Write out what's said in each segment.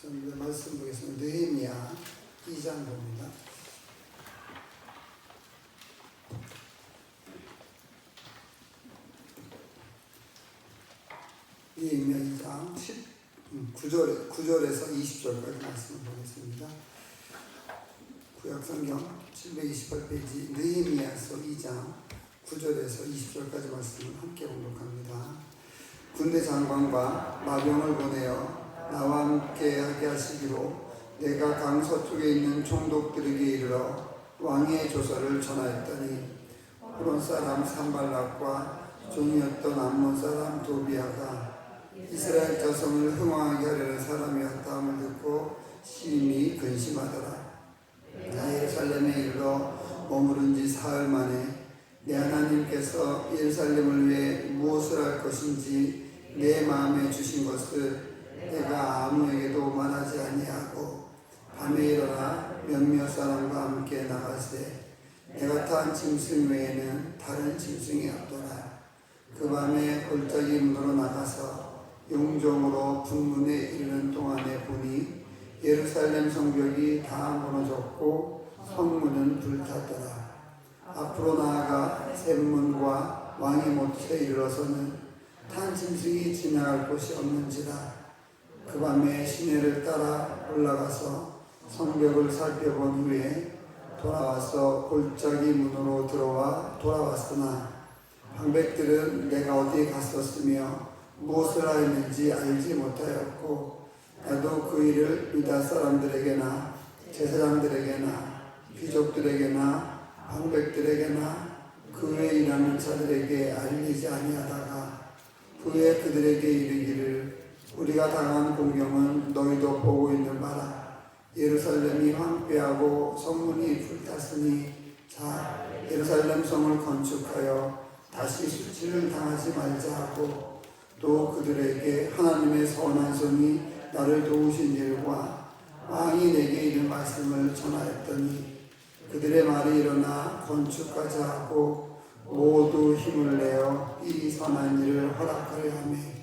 우선 말씀 보겠습니다. 느헤미야 2장 봅니다. 느헤미야 2장 9절에서 20절까지 말씀을 보겠습니다. 구약성경 728페이지 느헤미야서 2장 9절에서 20절까지 말씀을 함께 봉독합니다. 군대 장관과 마병을 보내어 나와 함께 하게 하시기로 내가 강 서쪽에 있는 총독들에게 이르러 왕의 조서를 전하였더니 호론 사람 산발락과 종이었던 암몬 사람 도비아가 이스라엘 자손을 흥왕하게 하려는 사람이었다 함을 듣고 심히 근심하더라. 예루살렘에 이르러 머무른 지 사흘 만에 내 하나님께서 예루살렘을 위해 무엇을 할 것인지 내 마음에 주신 것을 내가 아무에게도 말하지 아니하고 밤에 일어나 몇몇 사람과 함께 나가세 내가 탄 짐승 외에는 다른 짐승이 없더라. 그 밤에 골짜기 문으로 나가서 용종으로 분문에 이르는 동안에 보니 예루살렘 성벽이 다 무너졌고 성문은 불탔더라. 앞으로 나아가 샘문과 왕의 못에 이르러서는 탄 짐승이 지나갈 곳이 없는지라. 그 밤에 시내를 따라 올라가서 성벽을 살펴본 후에 돌아와서 골짜기 문으로 돌아왔으나 방백들은 내가 어디에 갔었으며 무엇을 하였는지 알지 못하였고 나도 그 일을 유다 사람들에게나 제사장들에게나 귀족들에게나 방백들에게나 그 외에 일하는 자들에게 알리지 아니하다가 후에 그들에게 이르기를 우리가 당한 공경은 너희도 보고 있는 바라. 예루살렘이 황폐하고 성문이 불탔으니 자 예루살렘 성을 건축하여 다시 수치를 당하지 말자 하고 또 그들에게 하나님의 선한 손이 나를 도우신 일과 왕이 내게 이른 말씀을 전하였더니 그들의 말이 일어나 건축하자 하고 모두 힘을 내어 이 선한 일을 허락하려 하며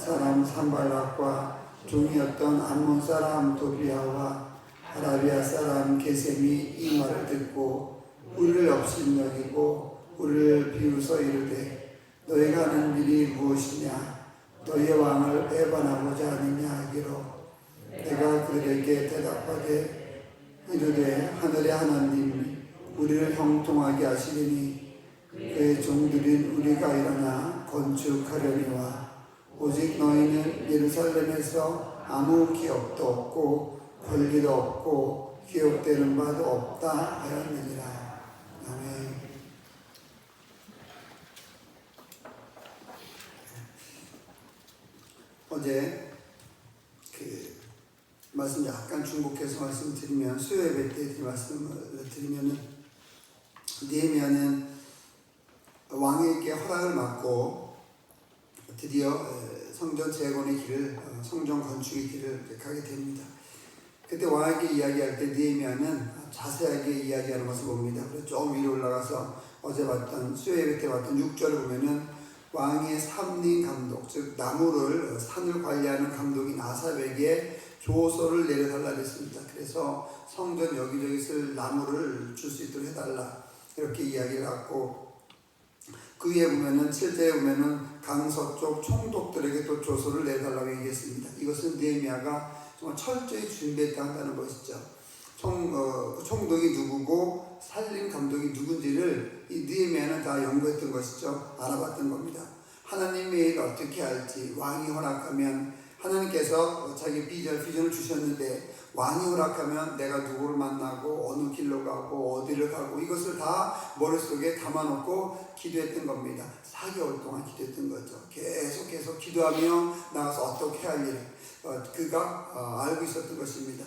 사람 산발락과 종이었던 암몬 사람 도비아와 아라비아 사람 게셈이 이 말을 듣고 우리를 업신여기고 우리를 비웃어 이르되 너희가 하는 일이 무엇이냐 너희의 왕을 배반하고자 하느냐 하기로 내가 그들에게 대답하되 이르되 하늘의 하나님 우리를 형통하게 하시리니 그의 종들인 우리가 일어나 건축하려니와 오직 너희는 예루살렘에서 아무 기업도 없고 권리도 없고 기업되는 바도 없다 하였느니라. 아멘. 어제 말씀 약간 중복해서 말씀드리면 수요예배 때 말씀을 드리면은 느헤미야는 왕에게 허락을 받고 드디어 성전 재건의 길을 성전 건축의 길을 가게 됩니다. 그때 왕에게 이야기할 때 느헤미야는 자세하게 이야기하는 것을 봅니다. 그래서 좀 위로 올라가서 어제 봤던 수요예배 때 봤던 6절을 보면은 왕의 삼림 감독 즉 나무를 산을 관리하는 감독인 아삽에게 조서를 내려달라 그랬습니다. 그래서 성전 여기저기 쓸 나무를 줄 수 있도록 해달라 이렇게 이야기를 하고 그 위에 보면은 7절에 보면은 강서쪽 총독들에게 또 조서를 내달라고 얘기했습니다. 이것은 느헤미야가 정말 철저히 준비했다 한다는 것이죠. 총독이 누구고 살림 감독이 누군지를 이 느헤미야는 다 연구했던 것이죠. 알아봤던 겁니다. 하나님의 일을 어떻게 할지 왕이 허락하면 하나님께서 자기 비전을 주셨는데 왕이 허락하면 내가 누구를 만나고 어느 길로 가고 어디를 가고 이것을 다 머릿속에 담아놓고 기도했던 겁니다. 4개월 동안 기도했던 거죠. 계속 기도하며 나가서 어떻게 할 일 그가 알고 있었던 것입니다.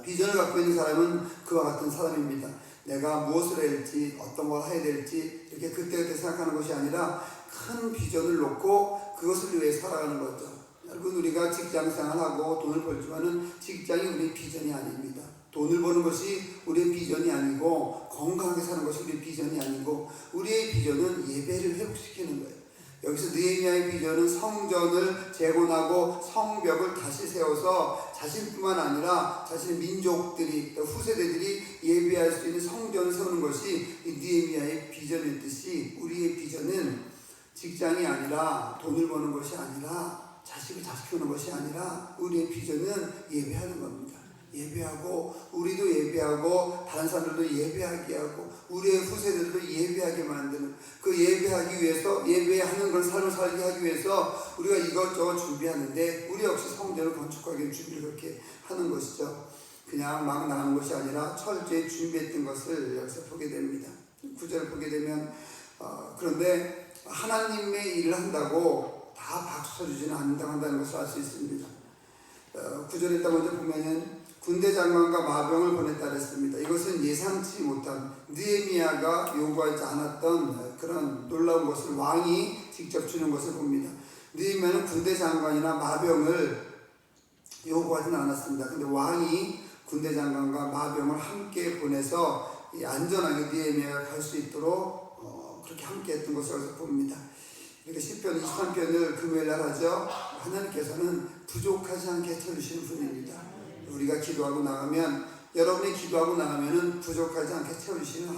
비전을 갖고 있는 사람은 그와 같은 사람입니다. 내가 무엇을 해야 될지 어떤 걸 해야 될지 이렇게 그때그때 생각하는 것이 아니라 큰 비전을 놓고 그것을 위해 살아가는 거죠. 여러분 우리가 직장생활하고 돈을 벌지만은 직장이 우리의 비전이 아닙니다. 돈을 버는 것이 우리의 비전이 아니고 건강하게 사는 것이 우리의 비전이 아니고 우리의 비전은 예배를 회복시키는 거예요. 여기서 느헤미야의 비전은 성전을 재건하고 성벽을 다시 세워서 자신뿐만 아니라 자신의 민족들이, 후세대들이 예배할 수 있는 성전을 세우는 것이 이 느헤미야의 비전이었듯이, 우리의 비전은 직장이 아니라 돈을 버는 것이 아니라 자식을 잘 키우는 것이 아니라 우리의 비전은 예배하는 겁니다. 예배하고, 우리도 예배하고, 다른 사람들도 예배하게 하고, 우리의 후세들도 예배하게 만드는, 그 예배하기 위해서, 예배하는 그런 삶을 살게 하기 위해서 우리가 이것저것 준비하는데, 우리 역시 성전을 건축하기 위해 준비를 그렇게 하는 것이죠. 그냥 막 나가는 것이 아니라 철저히 준비했던 것을 여기서 보게 됩니다. 9절을 보게 되면 그런데 하나님의 일을 한다고 다 박수 쳐주지는 않는다는 것을 알 수 있습니다. 9절에 딱 먼저 보면은 군대 장관과 마병을 보냈다 그랬습니다. 이것은 예상치 못한, 느헤미야가 요구하지 않았던 그런 놀라운 것을 왕이 직접 주는 것을 봅니다. 느헤미야는 군대 장관이나 마병을 요구하지는 않았습니다. 근데 왕이 군대 장관과 마병을 함께 보내서 안전하게 느헤미야가 갈 수 있도록 그렇게 함께 했던 것을 여기서 봅니다. 이렇게 시편 23편을 금요일날 하죠. 하나님께서는 부족하지 않게 채워주시는 분입니다. 우리가 기도하고 나가면, 여러분이 기도하고 나가면은 부족하지 않게 채워주시는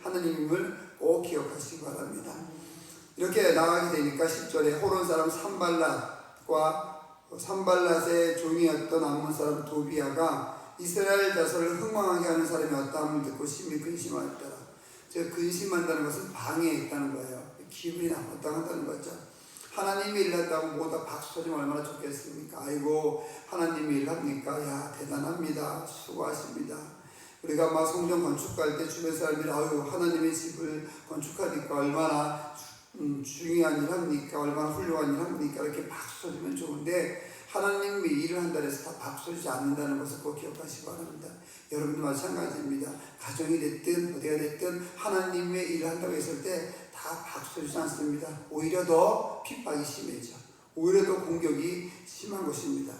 하나님임을 꼭 기억하시기 바랍니다. 이렇게 나가게 되니까 10절에 호론 사람 산발랏의 종이었던 암몬 사람 도비아가 이스라엘 자손을 흥왕하게 하는 사람이 왔다함을 듣고 심히 근심하였더라. 즉 근심한다는 것은 방해에 있다는 거예요. 기분이 나빴다고 한다는 거죠. 하나님이 일했다고 뭐다 박수 쳐주면 얼마나 좋겠습니까? 아이고 하나님이 일합니까? 야 대단합니다. 수고하십니다. 우리가 막 성전 건축할 때 주변 사람들이 아유 하나님의 집을 건축하니까 얼마나 중요한 일 합니까? 얼마나 훌륭한 일 합니까? 이렇게 박수 쳐주면 좋은데, 하나님이 일을 한다 해서 다 박수 주지 않는다는 것을 꼭 기억하시기 바랍니다. 여러분도 마찬가지입니다. 가정이 됐든 어디가 됐든 하나님의 일을 한다고 했을 때 다 박수 주지 않습니다. 오히려 더 핍박이 심해져. 오히려 더 공격이 심한 것입니다.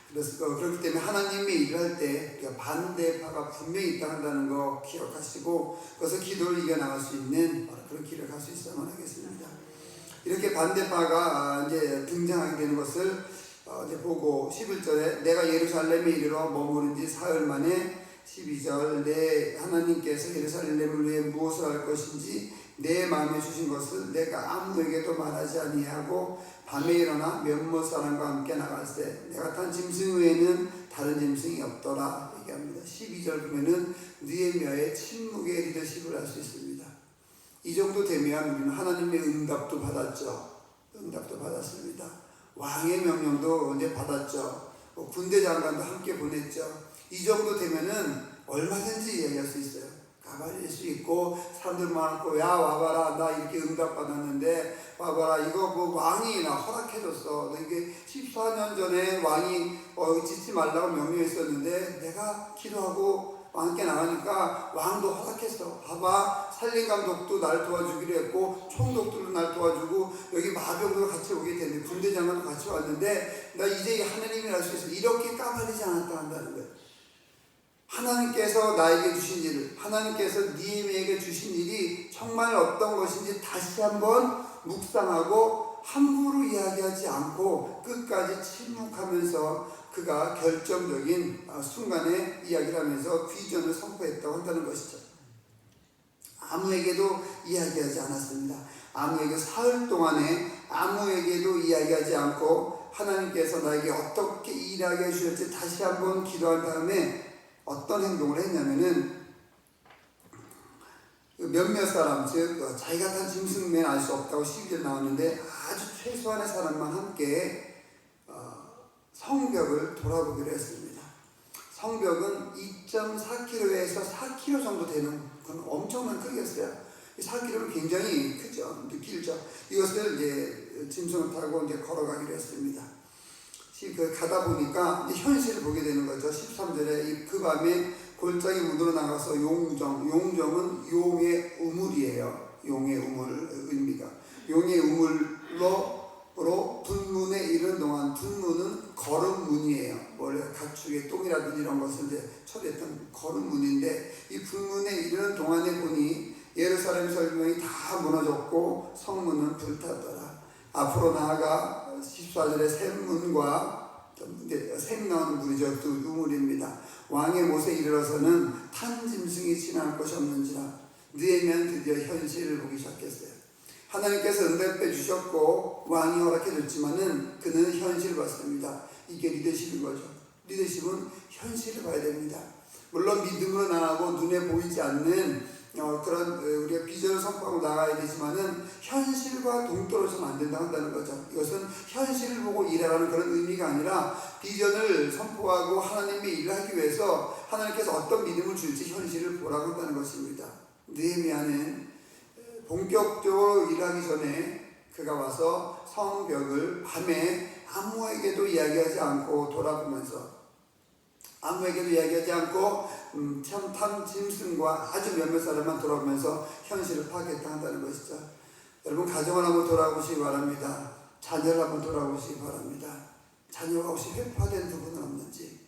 그래서 그렇기 때문에 하나님의 일을 할 때 반대파가 분명히 있다 한다는 거 기억하시고, 그래서 기도를 이겨나갈 수 있는 그런 길을 갈 수 있어야만 하겠습니다. 이렇게 반대파가 이제 등장하게 되는 것을 이제 보고 11절에 내가 예루살렘에 이르러 머무른 지 사흘 만에, 12절 내 하나님께서 예루살렘을 위해 무엇을 할 것인지 내 마음에 주신 것을 내가 아무에게도 말하지 아니하고 밤에 일어나 몇몇 사람과 함께 나갈세 내가 탄 짐승 외에는 다른 짐승이 없더라 얘기합니다. 12절 보면은 느헤미야의 침묵의 리더십을 알 수 있습니다. 이 정도 되면 우리는 하나님의 응답도 받았죠. 응답도 받았습니다. 왕의 명령도 이제 받았죠. 군대 장관도 함께 보냈죠. 이 정도 되면은 얼마든지 이야기할 수 있어요. 가발일 수 있고, 사람들 많고, 야 와봐라 나 이렇게 응답 받았는데 와봐라 이거 뭐 왕이 나 허락해줬어. 이게 14년 전에 왕이 짓지 말라고 명령했었는데 내가 기도하고 왕께 나가니까 왕도 허락했어. 봐봐 산림감독도 날 도와주기로 했고 총독들도 날 도와주고 여기 마병도 같이 오게 됐는데 군대장관도 같이 왔는데 나 이제 하나님이 알 수 있어. 이렇게 까발리지 않았다 한다는 거예요. 하나님께서 나에게 주신 일을, 하나님께서 느헤미야에게 주신 일이 정말 어떤 것인지 다시 한번 묵상하고 함부로 이야기하지 않고 끝까지 침묵하면서 그가 결정적인 순간에 이야기를 하면서 비전을 선포했다고 한다는 것이죠. 아무에게도 이야기하지 않았습니다. 아무에게 사흘 동안에 아무에게도 이야기하지 않고 하나님께서 나에게 어떻게 일하게 해주실지 다시 한번 기도한 다음에 어떤 행동을 했냐면은 몇몇 사람, 즉 자기가 탄 짐승맨 알 수 없다고 12절 나왔는데 아주 최소한의 사람만 함께 성벽을 돌아보기로 했습니다. 성벽은 2.4km에서 4km 정도 되는 그런 엄청난 크기였어요. 4km는 굉장히 크죠. 길죠. 이것을 이제 짐승을 타고 이제 걸어가기로 했습니다. 가다 보니까 이제 현실을 보게 되는 거죠. 13절에 그 밤에 골짜기 문으로 나가서 용정은 용의 우물이에요. 용의 우물 의미가 용의 우물로 분문에 이르는 동안, 분문은 걸음문이에요. 원래 가축의 똥이라든지 이런 것을 이제 처리했던 걸음문인데 이 분문에 이르는 동안에 보니 예루살렘 설명이 다 무너졌고 성문은 불탔더라. 앞으로 나아가 14절에 샘문과 샘 나오는 물이죠. 두 우물입니다. 왕의 못에 이르러서는 탄 짐승이 지나갈 것이 없는지라. 느헤미야는 드디어 현실을 보기 시작했어요. 하나님께서 응답해 주셨고 왕이 허락해 줬지만은 그는 현실을 봤습니다. 이게 리더십인 거죠. 리더십은 현실을 봐야 됩니다. 물론 믿음으로 나가고 눈에 보이지 않는 그런 우리가 비전을 선포하고 나가야 되지만은 현실과 동떨어져서는 안 된다 한다는 거죠. 이것은 현실을 보고 일하라는 그런 의미가 아니라 비전을 선포하고 하나님의 일을 하기 위해서 하나님께서 어떤 믿음을 줄지 현실을 보라고 한다는 것입니다. 느헤미야는 본격적으로 일하기 전에 그가 와서 성벽을 밤에 아무에게도 이야기하지 않고 돌아보면서 아무에게도 이야기하지 않고 탐 짐승과 아주 몇몇 사람만 돌아보면서 현실을 파악했다 한다는 것이죠. 여러분 가정을 한번 돌아보시기 바랍니다. 자녀를 한번 돌아보시기 바랍니다. 자녀가 혹시 회파된 부분은 없는지,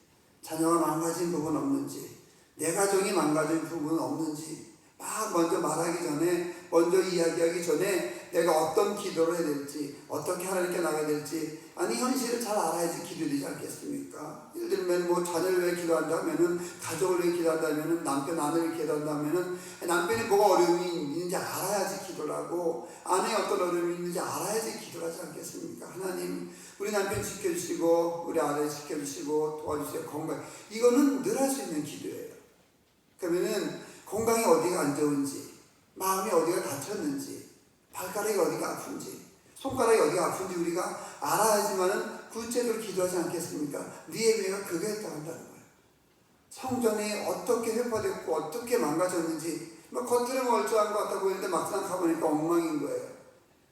자녀가 망가진 부분은 없는지, 내 가정이 망가진 부분은 없는지 막 먼저 말하기 전에, 먼저 이야기하기 전에 내가 어떤 기도를 해야 될지, 어떻게 하나님께 나가야 될지, 아니 현실을 잘 알아야지 기도되지 않겠습니까? 예를 들면 뭐 자녀를 위해 기도한다면은, 가족을 위해 기도한다면은, 남편 아내를 위해 기도한다면은 남편이 뭐가 어려움이 있는지 알아야지 기도를 하고, 아내의 어떤 어려움이 있는지 알아야지 기도를 하지 않겠습니까? 하나님 우리 남편 지켜주시고 우리 아내 지켜주시고 도와주세요. 건강, 이거는 늘 할 수 있는 기도예요. 그러면은 건강이 어디가 안 좋은지, 마음이 어디가 다쳤는지, 발가락이 어디가 아픈지, 손가락이 어디가 아픈지 우리가 알아야지만은 구체적으로 기도하지 않겠습니까? 느헤미야가 그게 했다고 한다는 거예요. 성전이 어떻게 회파됐고 어떻게 망가졌는지, 겉으로 멀쩡한 것 같아 보이는데 막상 가보니까 엉망인 거예요.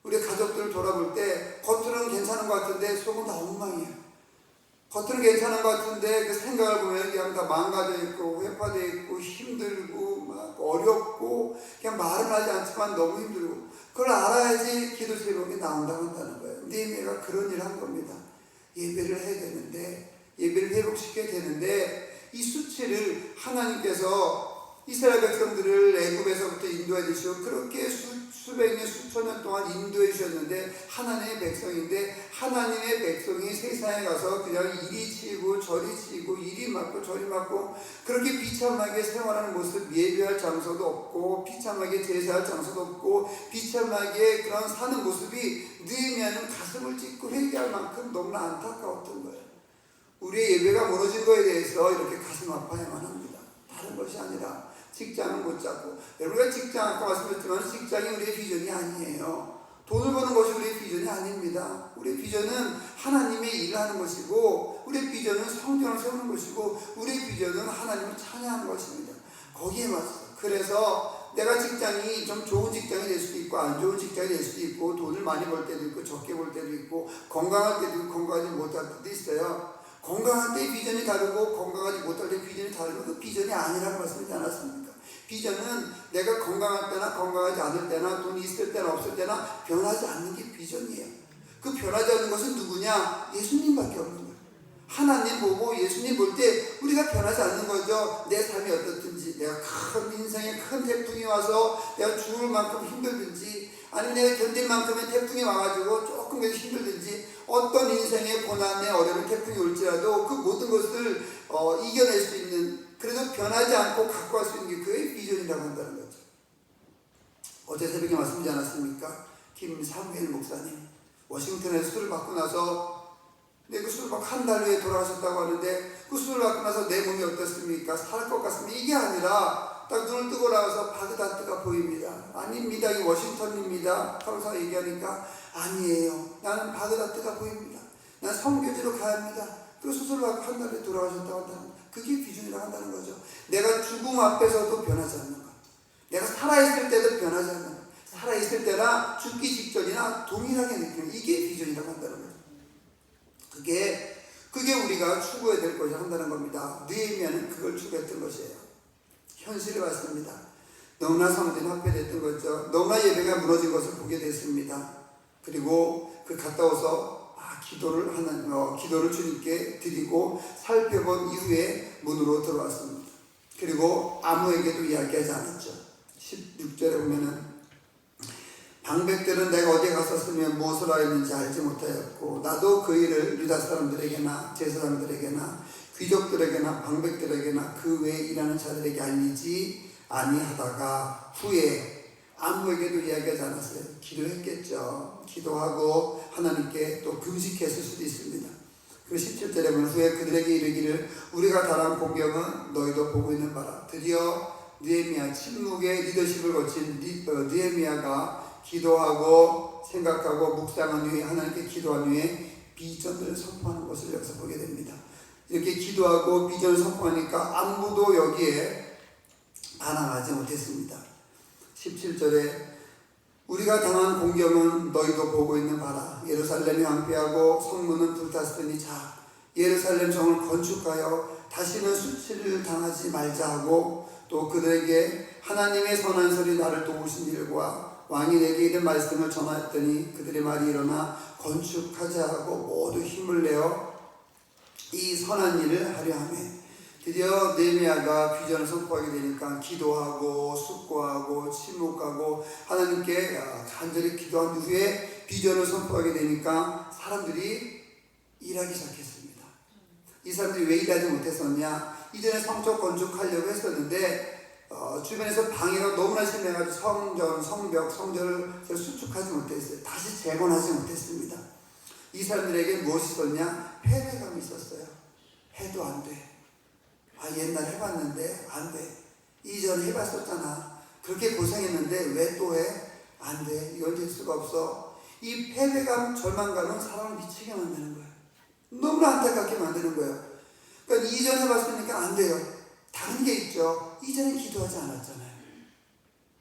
우리 가족들을 돌아볼 때 겉으로는 괜찮은 것 같은데 속은 다 엉망이에요. 겉으로는 괜찮은 것 같은데 그 생각을 보면 그냥 다 망가져 있고 회파되어 있고 힘들고 막 어렵고 그냥 말은 하지 않지만 너무 힘들고, 그걸 알아야지 기도 제목이 나온다고 한다는 거예요. 느헤미야가 그런 일을 한 겁니다. 예배를 해야 되는데, 예배를 회복시켜야 되는데 이 수치를 하나님께서 이스라엘 백성들을 애굽에서부터 인도해 주시고 그렇게 수백 년, 수천 년 동안 인도해 주셨는데 하나님의 백성인데, 하나님의 백성이 세상에 가서 그냥 이리 치고 저리 치고 이리 맞고 저리 맞고 그렇게 비참하게 생활하는 모습, 예배할 장소도 없고 비참하게 제사할 장소도 없고 비참하게 그런 사는 모습이 느헤미야는 가슴을 찢고 회개할 만큼 너무나 안타까웠던 거예요. 우리의 예배가 무너진 거에 대해서 이렇게 가슴 아파야만 합니다. 다른 것이 아니라 직장은 못 잡고, 여러분가 직장 아까 말씀드렸지만 직장이 우리의 비전이 아니에요. 돈을 버는 것이 우리의 비전이 아닙니다. 우리의 비전은 하나님의 일을 하는 것이고, 우리의 비전은 성전을 세우는 것이고, 우리의 비전은 하나님을 찬양하는 것입니다. 거기에 맞서. 그래서 내가 직장이 좀 좋은 직장이 될 수도 있고 안 좋은 직장이 될 수도 있고, 돈을 많이 벌 때도 있고 적게 벌 때도 있고, 건강할 때도 있고 건강하지 못할 때도 있어요. 건강할 때 비전이 다르고 건강하지 못할 때 비전이 다르고, 그 비전이 아니라고 말씀드리지 않았습니까? 비전은 내가 건강할 때나 건강하지 않을 때나 돈이 있을 때나 없을 때나 변하지 않는 게 비전이에요. 그 변하지 않는 것은 누구냐? 예수님밖에 없는 거예요. 하나님 보고 예수님 볼 때 우리가 변하지 않는 거죠. 내 삶이 어떻든지, 내가 큰 인생에 큰 태풍이 와서 내가 죽을 만큼 힘들든지, 아니면 내가 견딜 만큼의 태풍이 와가지고 조금 힘들든지, 어떤 인생의 고난의 어려운 태풍이 올지라도 그 모든 것을 이겨낼 수 있는, 그래도 변하지 않고 갖고 갈 수 있는 게 그의 비전이라고 한다는 거죠. 어제 새벽에 말씀드리지 않았습니까? 김사무엘 목사님 워싱턴에서 수술을 받고 나서, 근데 그 수술 받고 한 달 후에 돌아가셨다고 하는데, 그 수술을 받고 나서 내 몸이 어떻습니까? 살 것 같습니다. 이게 아니라 딱 눈을 뜨고 나와서 바그다드가 보입니다. 아닙니다. 이 워싱턴입니다. 항상 얘기하니까 아니에요. 나는 바그다드가 보입니다. 난 성교지로 가야 합니다. 그 수술을 받고 한 달 후에 돌아가셨다고 한다는 거예요. 그게 비전이라고 한다는 거죠. 내가 죽음 앞에서도 변하지 않는 것, 내가 살아있을 때도 변하지 않는 것, 살아있을 때나 죽기 직전이나 동일하게 느끼는, 이게 비전이라고 한다는 거죠. 그게 우리가 추구해야 될 것이 한다는 겁니다. 느헤미야는 그걸 추구했던 것이에요. 현실을 봤습니다. 너무나 성전이 합해됐던 거죠. 너무나 예배가 무너진 것을 보게 됐습니다. 그리고 그 갔다 와서 기도를 주님께 드리고 살펴본 이후에 문으로 들어왔습니다. 그리고 아무에게도 이야기하지 않았죠. 16절에 보면은 방백들은 내가 어디 갔었으면 무엇을 하였는지 알지 못하였고 나도 그 일을 유다 사람들에게나 제사장들에게나 귀족들에게나 방백들에게나 그 외에 일하는 자들에게 알리지 아니하다가 후에 아무에게도 이야기하지 않았어요. 기도했겠죠. 기도하고 하나님께 또 금식했을 수도 있습니다. 그리고 17절에 보면 후에 그들에게 이르기를 우리가 당한 공경은 너희도 보고 있는 바라. 드디어 느헤미야 침묵의 리더십을 거친 느헤미야가 기도하고 생각하고 묵상한 후에 하나님께 기도한 후에 비전을 선포하는 것을 여기서 보게 됩니다. 이렇게 기도하고 비전을 선포하니까 아무도 여기에 반항하지 못했습니다. 17절에 우리가 당한 공경은 너희도 보고 있는 바라. 예루살렘이 황폐하고 성문은 불탔으니 자 예루살렘 성을 건축하여 다시는 수치를 당하지 말자 하고 또 그들에게 하나님의 선한 소리 나를 도우신 일과 왕이 내게 이른 말씀을 전하였더니 그들의 말이 일어나 건축하자 하고 모두 힘을 내어 이 선한 일을 하려 하며 드디어 느헤미야가 비전을 선포하게 되니까 기도하고 숙고하고 침묵하고 하나님께 간절히 기도한 후에 비전을 선포하게 되니까 사람들이 일하기 시작했습니다. 이 사람들이 왜 일하지 못했었냐? 이전에 성적 건축하려고 했었는데 주변에서 방해가 너무나 심해가지고 성전, 성벽, 성전을 수축하지 못했어요. 다시 재건하지 못했습니다. 이 사람들에게 무엇이 있었냐? 패배감이 있었어요. 해도 안 돼. 옛날에 해봤는데 안 돼. 이전에 해봤었잖아. 그렇게 고생했는데 왜 또 해? 안 돼. 이건 될 수가 없어. 이 패배감, 절망감은 사람을 미치게 만드는 거예요. 너무나 안타깝게 만드는 거예요. 그러니까 이전 해봤으니까 안 돼요. 다른 게 있죠. 이전에 기도하지 않았잖아요.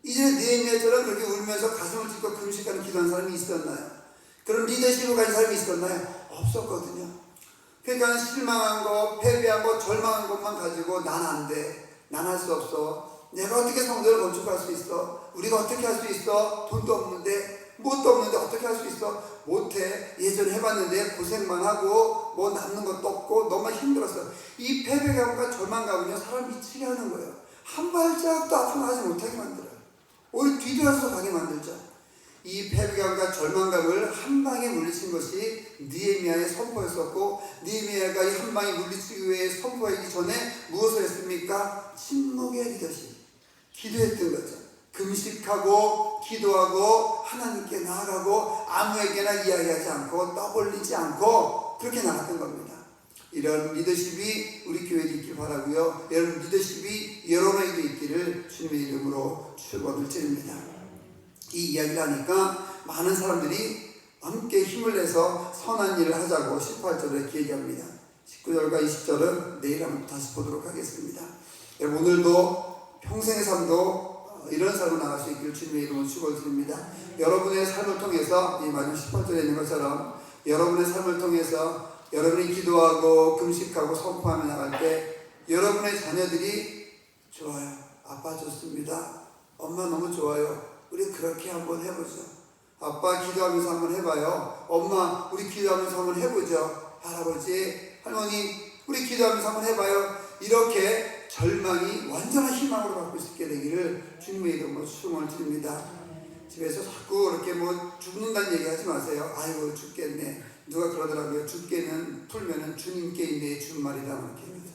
이전에 느헤미야처럼 그렇게 울면서 가슴을 찢고 금식하는 기도한 사람이 있었나요? 그런 리더십을 가진 사람이 있었나요? 없었거든요. 그러니까 실망한 거, 패배한 거, 절망한 것만 가지고 난 안 돼. 난 할 수 없어. 내가 어떻게 성전을 건축할 수 있어? 우리가 어떻게 할 수 있어? 돈도 없는데, 뭣도 없는데 어떻게 할 수 있어? 못해. 예전에 해봤는데 고생만 하고 뭐 남는 것도 없고 너무 힘들었어. 이 패배감과 절망감은요 사람을 미치게 하는 거예요. 한 발짝도 앞으로 가지 못하게 만들어요. 오히려 뒤돌아서 가게 만들죠. 이 패배감과 절망감을 한 방에 물리친 것이 느헤미야의 선포였었고 느헤미야가 이 한 방에 물리치기 위해 선포하기 전에 무엇을 했습니까? 침묵의 리더십. 기도했던 거죠. 금식하고 기도하고 하나님께 나아가고 아무에게나 이야기하지 않고 떠벌리지 않고 그렇게 나갔던 겁니다. 이런 리더십이 우리 교회에 있길 바라고요. 이런 리더십이 여러분에게도 있기를 주님의 이름으로 축원을 드립니다. 이 이야기를 하니까 많은 사람들이 함께 힘을 내서 선한 일을 하자고 18절에 이렇게 얘기합니다. 19절과 20절은 내일 한번 다시 보도록 하겠습니다. 여러분 오늘도 평생의 삶도 이런 삶으로 나갈 수 있기를 주님의 이름으로 축원을 드립니다. 여러분의 삶을 통해서 이 마지막 18절에 있는 것처럼 여러분의 삶을 통해서 여러분이 기도하고 금식하고 선포하며 나갈 때 여러분의 자녀들이 좋아요. 아빠 좋습니다. 엄마 너무 좋아요. 우리 그렇게 한번 해보죠. 아빠 기도하면서 한번 해봐요. 엄마 우리 기도하면서 한번 해보죠. 할아버지 할머니 우리 기도하면서 한번 해봐요. 이렇게 절망이 완전한 희망으로 바꿀 수 있게 되기를 주님의 이름으로 축원을 드립니다. 집에서 자꾸 이렇게 뭐 죽는다는 얘기 하지 마세요. 아이고 죽겠네. 누가 그러더라고요. 죽게는 풀면은 주님께 있네 준말이다 이렇게 합니다.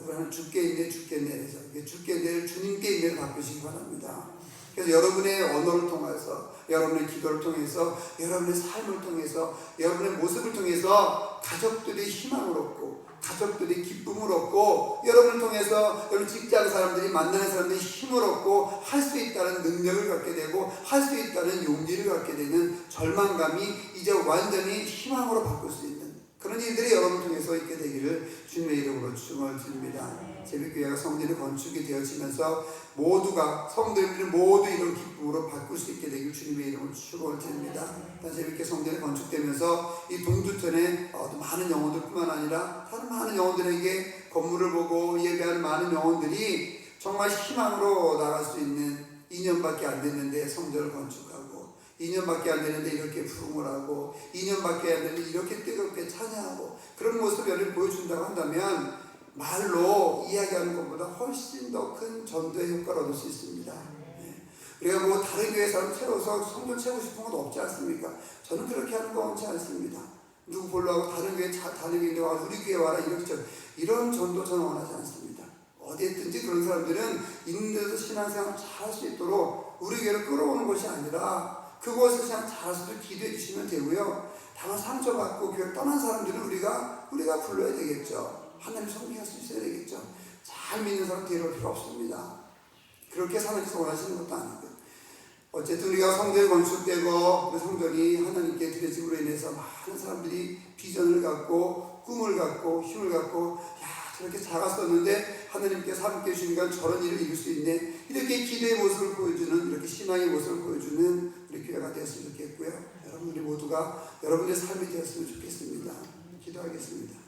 우리는 죽게 있네 죽겠네 그래서 죽겠네를 주님께 있네를 바꾸시기 바랍니다. 그래서 여러분의 언어를 통해서 여러분의 기도를 통해서 여러분의 삶을 통해서 여러분의 모습을 통해서 가족들이 희망을 얻고 가족들이 기쁨을 얻고 여러분을 통해서 여러분 직장 사람들이 만나는 사람들이 힘을 얻고 할 수 있다는 능력을 갖게 되고 할 수 있다는 용기를 갖게 되는 절망감이 이제 완전히 희망으로 바꿀 수 있는 그런 일들이 여러분을 통해서 있게 되기를 주님의 이름으로 축원을 드립니다. 제비교회가 성전이 건축이 되어지면서 모두가 성도들이 모두 이런 기쁨으로 바꿀 수 있게 되기를 주님의 이름으로 축원을 드립니다. 제비교회 성전이 건축되면서 이 동두천에 많은 영혼들뿐만 아니라 다른 많은 영혼들에게 건물을 보고 예배하는 많은 영혼들이 정말 희망으로 나갈 수 있는 2년밖에 안 됐는데 성전을 건축하고 2년밖에 안 되는데 이렇게 부흥을 하고 2년밖에 안 되는데 이렇게 뜨겁게 찬양하고 그런 모습을 보여준다고 한다면 말로 이야기하는 것보다 훨씬 더 큰 전도의 효과를 얻을 수 있습니다. 우리가 뭐 다른 교회 사람 채워서 성전 채우고 싶은 건 없지 않습니까? 저는 그렇게 하는 거 원치 않습니다. 누구 보려고 다른 교회에 와서 우리 교회 와라 이런 전도 저는 원하지 않습니다. 어디에든지 그런 사람들은 있는 데서 신앙생활 잘 할 수 있도록 우리 교회를 끌어오는 것이 아니라 그곳에서 그냥 잘 할 수 있도록 기도해 주시면 되고요. 다만 상처받고 교회 떠난 사람들은 우리가 불러야 되겠죠. 하나님 섬기할 수 있어야 되겠죠. 잘 믿는 사람 데려올 필요 없습니다. 그렇게 하나님께서 원하시는 것도 아니고요. 어쨌든 우리가 성전이 건축되고 그 성전이 하나님께 드려짐으로 인해서 많은 사람들이 비전을 갖고 꿈을 갖고 힘을 갖고 저렇게 작았었는데 하나님께서 함께 해주시니까 저런 일을 이룰 수 있네. 이렇게 기도의 모습을 보여주는, 이렇게 신앙의 모습을 보여주는 우리 교회가 되었으면 좋겠고요. 여러분들이 모두가 여러분의 삶이 되었으면 좋겠습니다. 기도하겠습니다.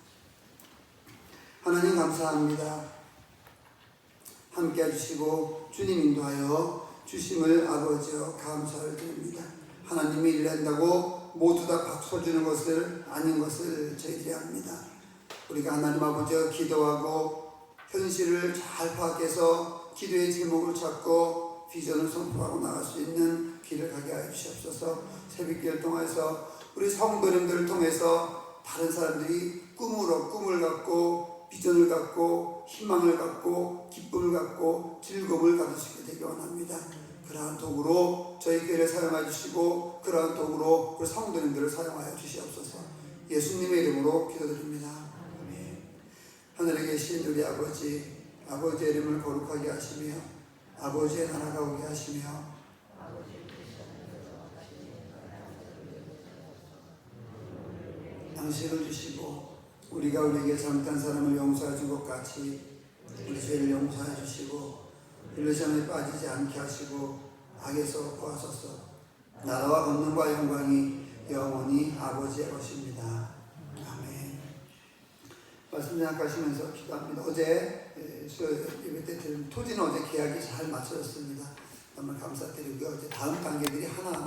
하나님 감사합니다. 함께 해주시고 주님 인도하여 주심을 아버지여 감사를 드립니다. 하나님이 일낸다고 모두 다 박수 주는 것을 아닌 것을 저희들이 압니다. 우리가 하나님 아버지여 기도하고 현실을 잘 파악해서 기도의 제목을 찾고 비전을 선포하고 나갈 수 있는 길을 가게 하여 주시옵소서. 새벽기를 통해서 우리 성도님들을 통해서 다른 사람들이 꿈을 갖고 비전을 갖고 희망을 갖고 기쁨을 갖고 즐거움을 가질 수 있게 되기 원합니다. 그러한 도구로 저희 교회를 사용해 주시고 그러한 도구로 그 성도님들을 사용하여 주시옵소서. 예수님의 이름으로 기도드립니다. 아멘. 하늘에 계신 우리 아버지의 이름을 거룩하게 하시며 아버지의 나라가 오게 하시며 양식을 주시고 우리가 우리에게 잘못한 사람을 용서해 준 것 같이 우리 죄를 용서해 주시고 일루션에 빠지지 않게 하시고 악에서 구하소서. 나라와 권능과 영광이 영원히 아버지의 것입니다. 아멘. 말씀 생각하시면서 기도합니다. 어제 예배 때 들은 토지는 어제 계약이 잘 맞춰졌습니다. 정말 감사드리고요. 이제 다음 단계들이 하나